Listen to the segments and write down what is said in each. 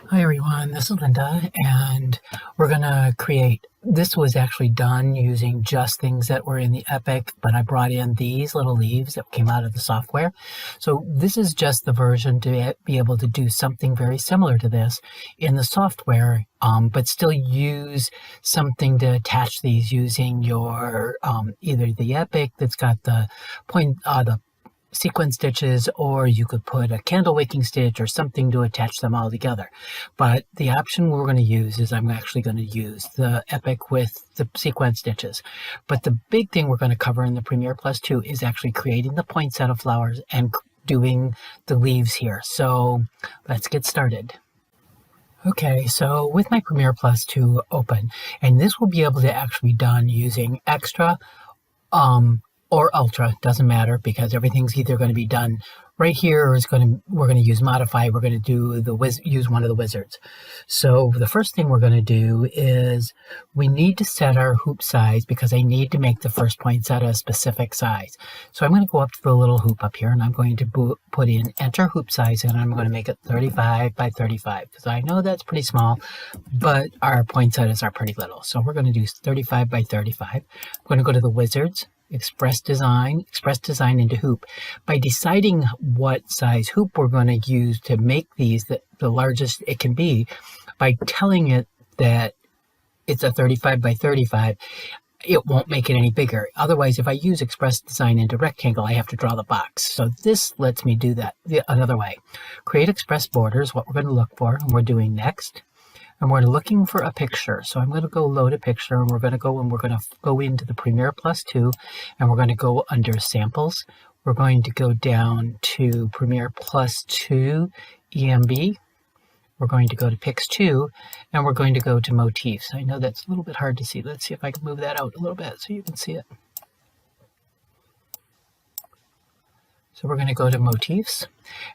Hi everyone, this is Linda, and we're gonna create, this was actually done using just things that were in the Epic, but I brought in these little leaves that came out of the software. So this is just the version to be able to do something very similar to this in the software, but still use something to attach these using your, either the Epic that's got the sequence stitches, or you could put a candle waking stitch or something to attach them all together. But the option we're going to use is I'm actually going to use the Epic with the sequence stitches. But the big thing we're going to cover in the Premier+2 is actually creating the poinsettia flowers and doing the leaves here. So let's get started. Okay, so with my Premier+2 open, and this will be able to actually be done using Extra, or Ultra, doesn't matter, because everything's either going to be done right here, or we're going to use Modify. We're going to do use one of the wizards. So the first thing we're going to do is we need to set our hoop size, because I need to make the first poinsettia a specific size. So I'm going to go up to the little hoop up here, and I'm going to put in Enter Hoop Size, and I'm going to make it 35 by 35, because I know that's pretty small, but our poinsettias are pretty little. So we're going to do 35 by 35. I'm going to go to the wizards, Express Design into Hoop. By deciding what size hoop we're going to use to make these the largest it can be, by telling it that it's a 35 by 35, it won't make it any bigger. Otherwise, if I use Express Design into Rectangle, I have to draw the box. So this lets me do that another way. Create Express Borders, what we're going to look for, and we're doing Next. And we're looking for a picture. So I'm going to go load a picture, and we're going to go into the Premier+2, and we're going to go under Samples. We're going to go down to Premier+2 EMB. We're going to go to Pix 2, and we're going to go to Motifs. I know that's a little bit hard to see. Let's see if I can move that out a little bit so you can see it. So we're going to go to Motifs,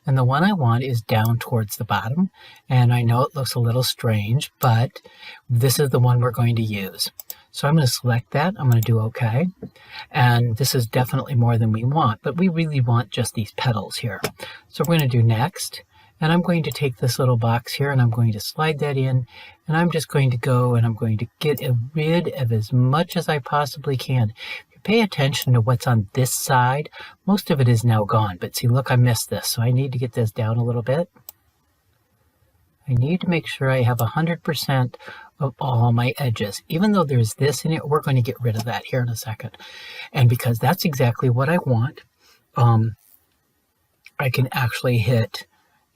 and the one I want is down towards the bottom, and I know it looks a little strange, but this is the one we're going to use. So I'm going to select that, I'm going to do OK, and this is definitely more than we want, but we really want just these petals here. So we're going to do Next, and I'm going to take this little box here, and I'm going to slide that in, and I'm just going to go, and I'm going to get rid of as much as I possibly can. Pay attention to what's on this side. Most of it is now gone, but see, look, I missed this, so I need to get this down a little bit. I need to make sure I have 100% of all my edges. Even though there's this in it, we're going to get rid of that here in a second. And because that's exactly what I want, I can actually hit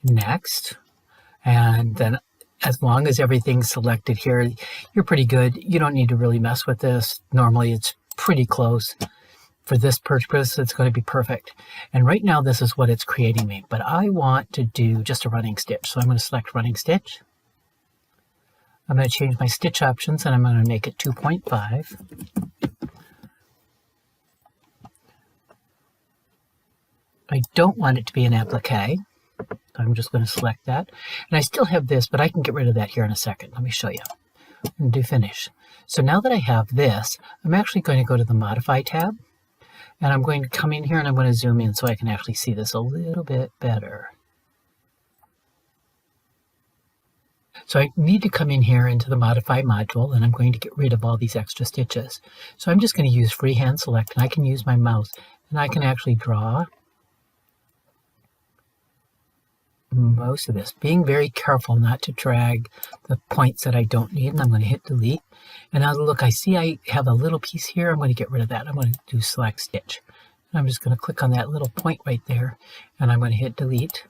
Next, and then as long as everything's selected here, you're pretty good. You don't need to really mess with this. Normally it's pretty close. For this purpose, it's going to be perfect. And right now, this is what it's creating me. But I want to do just a running stitch. So I'm going to select running stitch. I'm going to change my stitch options, and I'm going to make it 2.5. I don't want it to be an applique. So I'm just going to select that. And I still have this, but I can get rid of that here in a second. Let me show you. And do finish. So now that I have this, I'm actually going to go to the Modify tab, and I'm going to come in here, and I'm going to zoom in so I can actually see this a little bit better. So I need to come in here into the Modify module, and I'm going to get rid of all these extra stitches. So I'm just going to use Freehand Select, and I can use my mouse, and I can actually draw most of this, being very careful not to drag the points that I don't need, and I'm going to hit delete. And now look, I see I have a little piece here. I'm going to get rid of that. I'm going to do select stitch, and I'm just going to click on that little point right there, and I'm going to hit delete.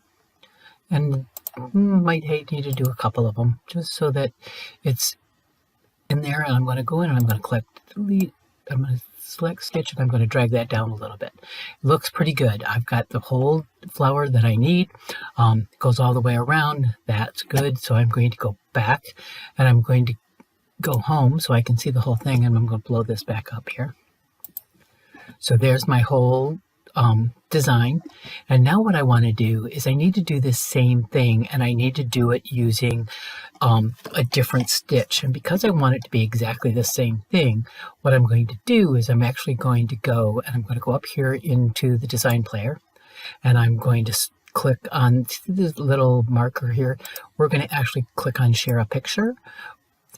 And might need to do a couple of them just so that it's in there. And I'm going to go in, and I'm going to click delete. I'm going to select stitch, and I'm going to drag that down a little bit. It looks pretty good. I've got the whole flower that I need. It goes all the way around. That's good. So I'm going to go back, and I'm going to go home so I can see the whole thing, and I'm going to blow this back up here. So there's my whole design. And now what I want to do is I need to do this same thing, and I need to do it using a different stitch. And because I want it to be exactly the same thing, what I'm going to do is I'm actually going to go, and I'm going to go up here into the design player, and I'm going to click on this little marker here. We're going to actually click on share a picture.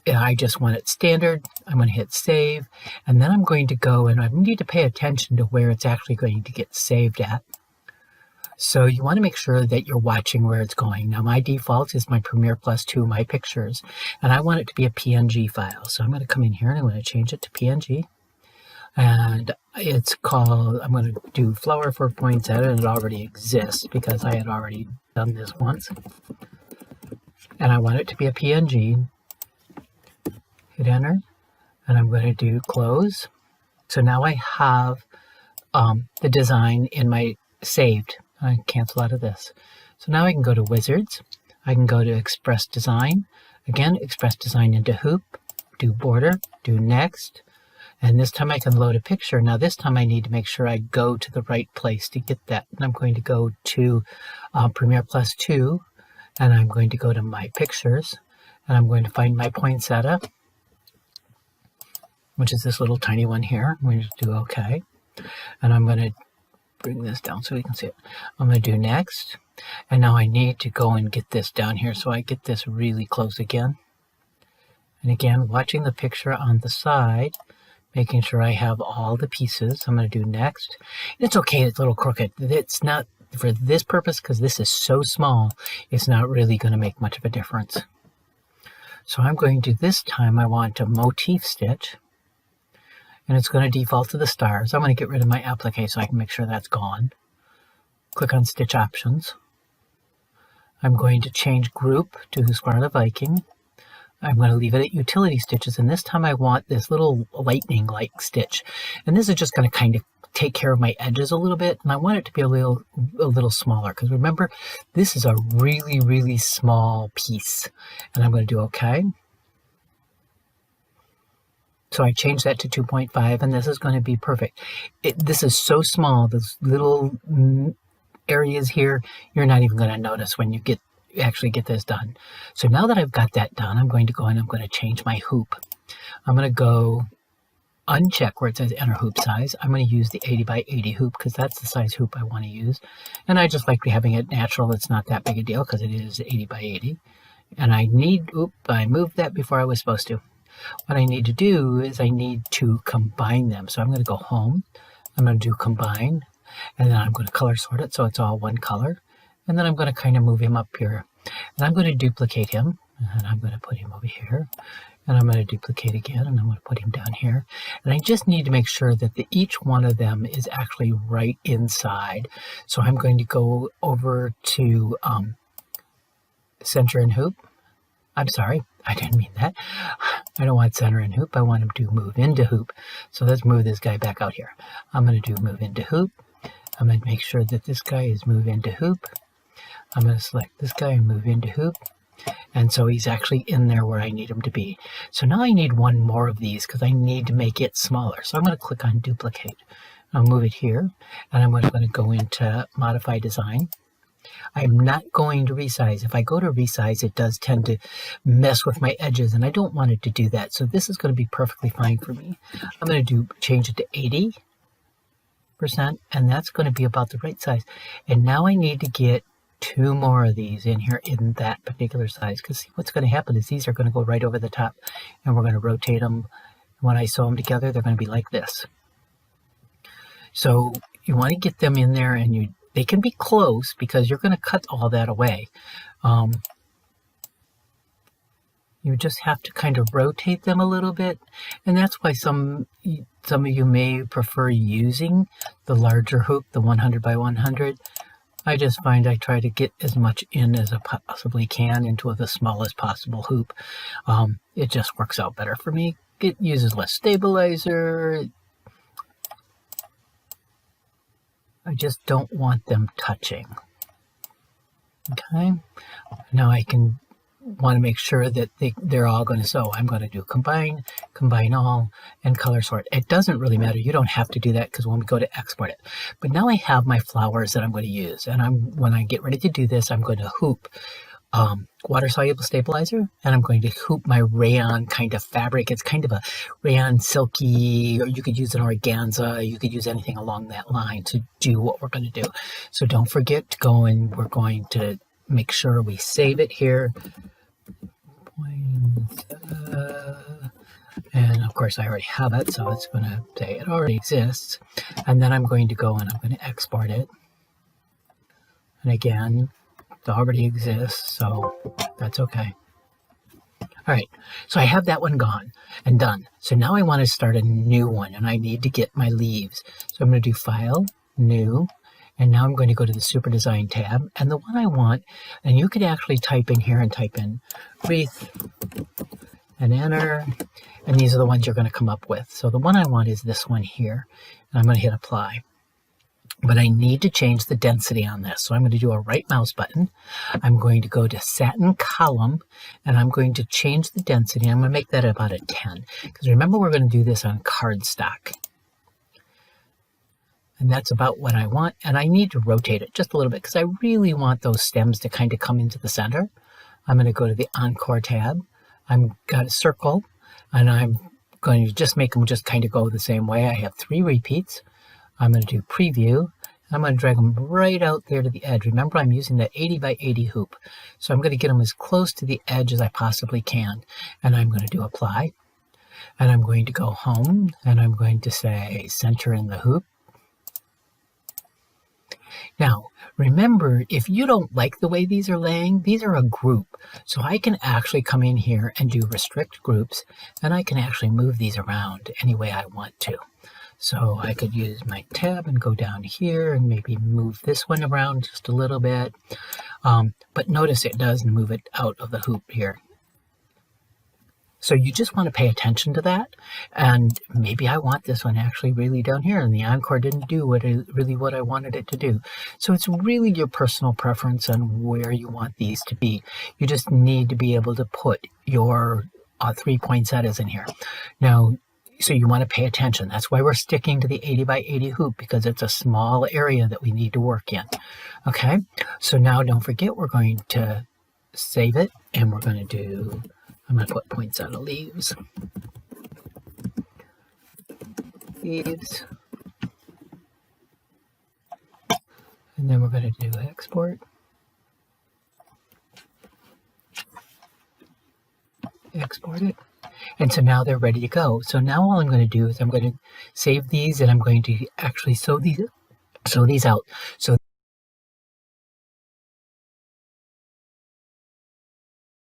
I just want it standard. I'm going to hit save, and then I'm going to go, and I need to pay attention to where it's actually going to get saved at. So you want to make sure that you're watching where it's going. Now my default is my Premier+2, my pictures, and I want it to be a PNG file. So I'm going to come in here and I'm going to change it to PNG. And it's called, I'm going to do flower for poinsettia, and it already exists because I had already done this once. And I want it to be a PNG. Hit enter, and I'm going to do close. So now I have the design in my saved. I can cancel out of this. So now I can go to wizards. I can go to express design. Again, express design into hoop, do border, do next. And this time I can load a picture. Now this time I need to make sure I go to the right place to get that. And I'm going to go to Premier+2, and I'm going to go to my pictures, and I'm going to find my poinsettia, which is this little tiny one here. I'm going to do OK. And I'm going to bring this down so we can see it. I'm going to do next. And now I need to go and get this down here so I get this really close again. And again, watching the picture on the side, making sure I have all the pieces. I'm going to do next. It's okay, it's a little crooked. It's not for this purpose because this is so small, it's not really going to make much of a difference. So I'm going to, this time I want a Motif Stitch. And it's going to default to the stars. I'm going to get rid of my applique so I can make sure that's gone. Click on Stitch Options. I'm going to change Group to Husqvarna Viking. I'm going to leave it at Utility Stitches, and this time I want this little lightning-like stitch. And this is just going to kind of take care of my edges a little bit, and I want it to be a little smaller, because remember, this is a really, really small piece. And I'm going to do OK. So I changed that to 2.5, and this is going to be perfect. This is so small, those little areas here, you're not even going to notice when you actually get this done. So now that I've got that done, I'm going to go and I'm going to change my hoop. I'm going to go uncheck where it says enter hoop size. I'm going to use the 80 by 80 hoop because that's the size hoop I want to use. And I just like having it natural. It's not that big a deal because it is 80 by 80. And I moved that before I was supposed to. What I need to do is I need to combine them. So I'm going to go home. I'm going to do combine. And then I'm going to color sort it so it's all one color. And then I'm going to kind of move him up here. And I'm going to duplicate him. And I'm going to put him over here. And I'm going to duplicate again. And I'm going to put him down here. And I just need to make sure that each one of them is actually right inside. So I'm going to go over to center and hoop. I'm sorry, I didn't mean that. I don't want center and hoop. I want him to move into hoop. So let's move this guy back out here. I'm going to do move into hoop. I'm going to make sure that this guy is move into hoop. I'm going to select this guy and move into hoop. And so he's actually in there where I need him to be. So now I need one more of these because I need to make it smaller. So I'm going to click on duplicate. I'll move it here. And I'm going to go into modify design. I'm not going to resize. If I go to resize, it does tend to mess with my edges, and I don't want it to do that. So this is going to be perfectly fine for me. I'm going to change it to 80%, and that's going to be about the right size. And now I need to get 2 more of these in here in that particular size, because what's going to happen is these are going to go right over the top, and we're going to rotate them. When I sew them together, they're going to be like this. So you want to get them in there, and they can be close because you're going to cut all that away. You just have to kind of rotate them a little bit, and that's why some of you may prefer using the larger hoop, the 100 by 100. I just find I try to get as much in as I possibly can into the smallest possible hoop. It just works out better for me. It uses less stabilizer. I just don't want them touching. Okay, now I want to make sure that they're all going to sew. I'm going to do combine, combine all, and color sort. It doesn't really matter. You don't have to do that because when we go to export it. But now I have my flowers that I'm going to use. And when I get ready to do this, I'm going to hoop water-soluble stabilizer, and I'm going to hoop my rayon kind of fabric. It's kind of a rayon silky, or you could use an organza, you could use anything along that line to do what we're going to do. So don't forget to go and we're going to make sure we save it here. And of course I already have it, so it's going to say it already exists. And then I'm going to go and I'm going to export it. And again, it already exists, so that's okay. All right, so I have that one gone and done. So now I want to start a new one, and I need to get my leaves. So I'm going to do File, New, and now I'm going to go to the SuperDesign tab. And the one I want, and you could actually type in here and type in wreath and enter, and these are the ones you're going to come up with. So the one I want is this one here, and I'm going to hit Apply. But I need to change the density on this. So I'm going to do a right mouse button. I'm going to go to Satin Column, and I'm going to change the density. I'm going to make that about a 10. Because remember, we're going to do this on cardstock. And that's about what I want. And I need to rotate it just a little bit because I really want those stems to kind of come into the center. I'm going to go to the Encore tab. I've got a circle, and I'm going to just make them just kind of go the same way. I have 3 repeats. I'm going to do Preview. I'm going to drag them right out there to the edge. Remember, I'm using that 80 by 80 hoop. So I'm going to get them as close to the edge as I possibly can. And I'm going to do Apply. And I'm going to go Home. And I'm going to say Center in the Hoop. Now, remember, if you don't like the way these are laying, these are a group. So I can actually come in here and do Restrict Groups. And I can actually move these around any way I want to. So I could use my tab and go down here and maybe move this one around just a little bit. But notice it does move it out of the hoop here. So you just want to pay attention to that. And maybe I want this one actually really down here, and the Encore didn't do what I wanted it to do. So it's really your personal preference on where you want these to be. You just need to be able to put your 3 poinsettias in here. Now, so you want to pay attention. That's why we're sticking to the 80 by 80 hoop, because it's a small area that we need to work in. Okay, so now don't forget, we're going to save it, and we're going to do, I'm going to put poinsettia leaves. Leaves. And then we're going to do export. Export it. And so now they're ready to go. So now all I'm going to do is I'm going to save these, and I'm going to actually sew these out. So